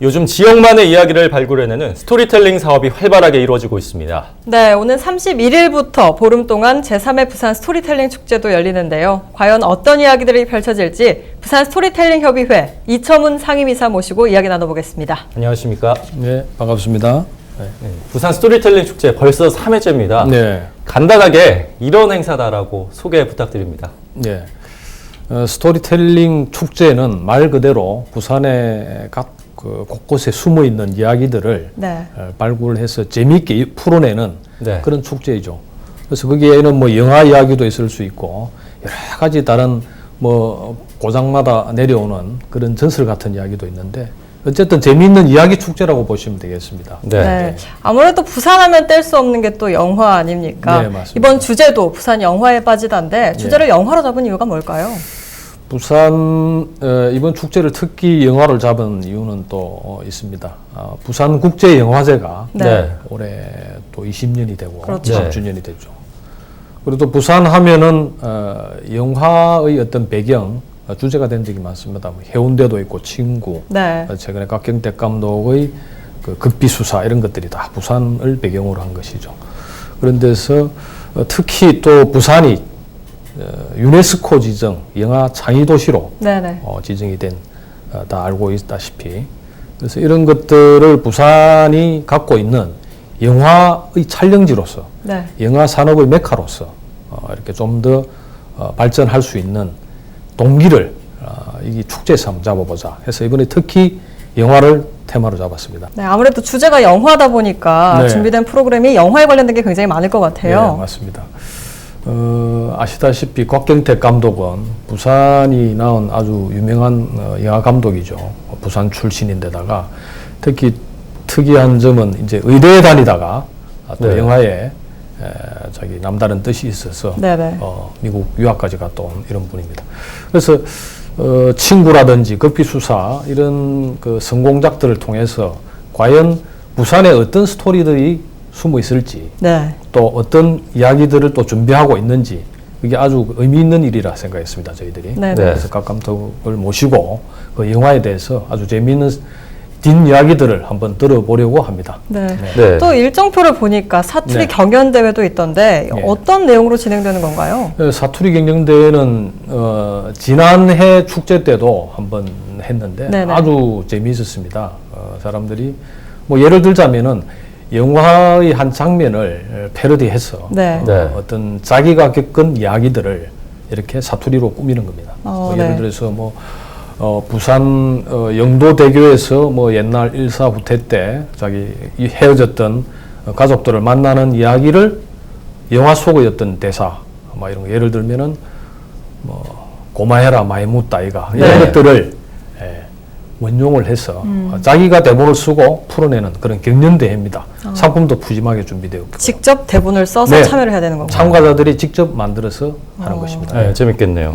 요즘 지역만의 이야기를 발굴해내는 스토리텔링 사업이 활발하게 이루어지고 있습니다. 네, 오늘 31일부터 보름 동안 제3회 부산 스토리텔링 축제도 열리는데요. 과연 어떤 이야기들이 펼쳐질지 부산 스토리텔링 협의회 이첨훈 상임이사 모시고 이야기 나눠보겠습니다. 안녕하십니까? 네, 반갑습니다. 부산 스토리텔링 축제 벌써 3회째입니다. 네. 간단하게 이런 행사다라고 소개 부탁드립니다. 네. 스토리텔링 축제는 말 그대로 부산의 각 곳곳에 숨어 있는 이야기들을 발굴해서 재미있게 풀어내는 그런 축제이죠. 그래서 거기에는 뭐 영화 이야기도 있을 수 있고 여러 가지 다른 뭐 고장마다 내려오는 그런 전설 같은 이야기도 있는데 어쨌든 재미있는 이야기 축제라고 보시면 되겠습니다. 네. 아무래도 부산하면 뗄 수 없는 게 또 영화 아닙니까? 네, 맞습니다. 이번 주제도 부산 영화에 빠지다인데 주제를 영화로 잡은 이유가 뭘까요? 부산 이번 축제를 특히 영화를 잡은 이유는 또 있습니다. 부산 국제영화제가 올해 또 20년이 되고 20주년이 되죠. 그리고 또 부산 하면은 영화의 어떤 배경 주제가 된 적이 많습니다. 해운대도 있고 친구, 최근에 곽경택 감독의 그 극비수사 이런 것들이 다 부산을 배경으로 한 것이죠. 그런 데서 특히 또 부산이 유네스코 지정 영화 창의도시로 지정이 된 다 알고 있다시피 그래서 이런 것들을 부산이 갖고 있는 영화의 촬영지로서 영화 산업의 메카로서 이렇게 좀 더 발전할 수 있는 동기를 이 축제에서 한번 잡아보자 해서 이번에 특히 영화를 테마로 잡았습니다. 네, 아무래도 주제가 영화다 보니까 준비된 프로그램이 영화에 관련된 게 굉장히 많을 것 같아요. 네, 맞습니다. 아시다시피 곽경택 감독은 부산이 낳은 아주 유명한 영화 감독이죠. 부산 출신인데다가 특히 특이한 점은 이제 의대에 다니다가 또 영화에 자기 남다른 뜻이 있어서 미국 유학까지 갔다 온 이런 분입니다. 그래서 친구라든지 극비수사 이런 그 성공작들을 통해서 과연 부산에 어떤 스토리들이 숨어 있을지 또 어떤 이야기들을 또 준비하고 있는지 이게 아주 의미 있는 일이라 생각했습니다. 저희들이. 그래서 각 감독을 모시고 그 영화에 대해서 아주 재미있는 뒷이야기들을 한번 들어보려고 합니다. 또 일정표를 보니까 사투리 경연대회도 있던데 어떤 내용으로 진행되는 건가요? 사투리 경연대회는 지난해 축제 때도 한번 했는데 아주 재미있었습니다. 사람들이 뭐 예를 들자면은 영화의 한 장면을 패러디해서 어떤 자기가 겪은 이야기들을 이렇게 사투리로 꾸미는 겁니다. 예를 들어서 뭐 부산 영도대교에서 뭐 옛날 일사후퇴 때 자기 헤어졌던 가족들을 만나는 이야기를 영화 속의 어떤 대사 뭐 이런 거 예를 들면은 뭐 고마해라 많이 묻다 이가 이런 것들을 원용을 해서 자기가 대본을 쓰고 풀어내는 그런 경연대회입니다. 상품도 푸짐하게 준비되어 있고 직접 대본을 써서 참여를 해야 되는 건가요? 참가자들이 직접 만들어서 하는 것입니다. 재밌겠네요.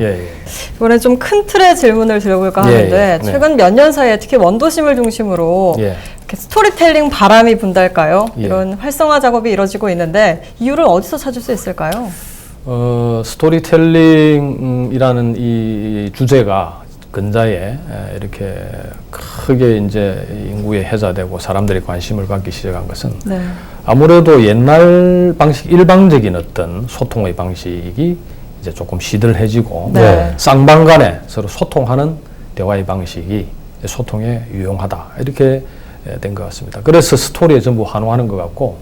이번에 좀 큰 틀의 질문을 드려볼까 하는데 최근 몇 년 사이에 특히 원도심을 중심으로 이렇게 스토리텔링 바람이 분달까요? 이런 활성화 작업이 이루어지고 있는데 이유를 어디서 찾을 수 있을까요? 스토리텔링이라는 이 주제가 근자에 이렇게 크게 이제 인구에 회자되고 사람들이 관심을 갖기 시작한 것은 아무래도 옛날 방식, 일방적인 어떤 소통의 방식이 이제 조금 시들해지고 쌍방 간에 서로 소통하는 대화의 방식이 소통에 유용하다 이렇게 된 것 같습니다. 그래서 스토리에 전부 한화하는 것 같고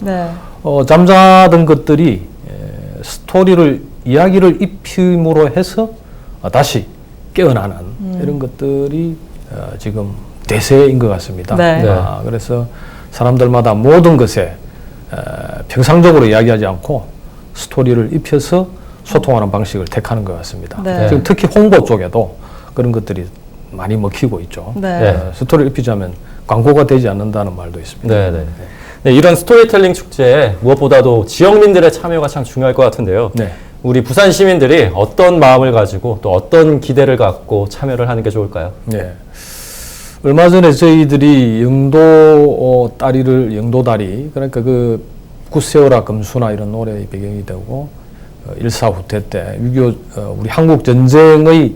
잠자던 것들이 스토리를 이야기를 입힘으로 해서 다시 깨어나는 이런 것들이 지금 대세인 것 같습니다. 그래서 사람들마다 모든 것에 평상적으로 이야기하지 않고 스토리를 입혀서 소통하는 방식을 택하는 것 같습니다. 지금 특히 홍보 쪽에도 그런 것들이 많이 먹히고 있죠. 스토리를 입히자면 광고가 되지 않는다는 말도 있습니다. 이런 스토리텔링 축제에 무엇보다도 지역민들의 참여가 참 중요할 것 같은데요. 우리 부산 시민들이 어떤 마음을 가지고 또 어떤 기대를 갖고 참여를 하는 게 좋을까요? 얼마 전에 저희들이 영도다리 그러니까 그 굿세어라 금수나 이런 노래의 배경이 되고 일사후퇴 때 6.25 우리 한국 전쟁의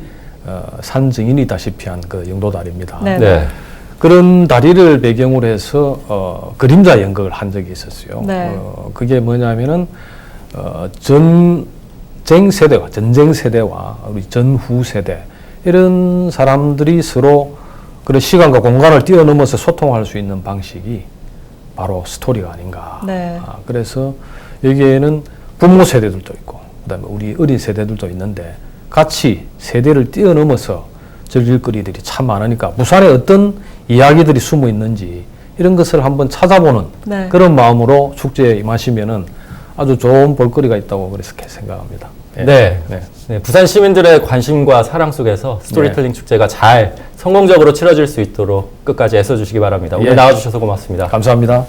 산 증인이다시피 한 그 영도다리입니다. 그런 다리를 배경으로 해서 그림자 연극을 한 적이 있었어요. 네. 그게 뭐냐면은 전쟁 세대와 우리 전후 세대 이런 사람들이 서로 그런 시간과 공간을 뛰어넘어서 소통할 수 있는 방식이 바로 스토리가 아닌가. 네. 그래서 여기에는 부모 세대들도 있고 그다음에 우리 어린 세대들도 있는데 같이 세대를 뛰어넘어서 즐길 거리들이 참 많으니까 부산에 어떤 이야기들이 숨어 있는지 이런 것을 한번 찾아보는 네. 그런 마음으로 축제에 임하시면은 아주 좋은 볼거리가 있다고 그렇게 생각합니다. 네. 네, 부산 시민들의 관심과 사랑 속에서 스토리텔링 축제가 잘 성공적으로 치러질 수 있도록 끝까지 애써주시기 바랍니다. 오늘 나와주셔서 고맙습니다. 감사합니다.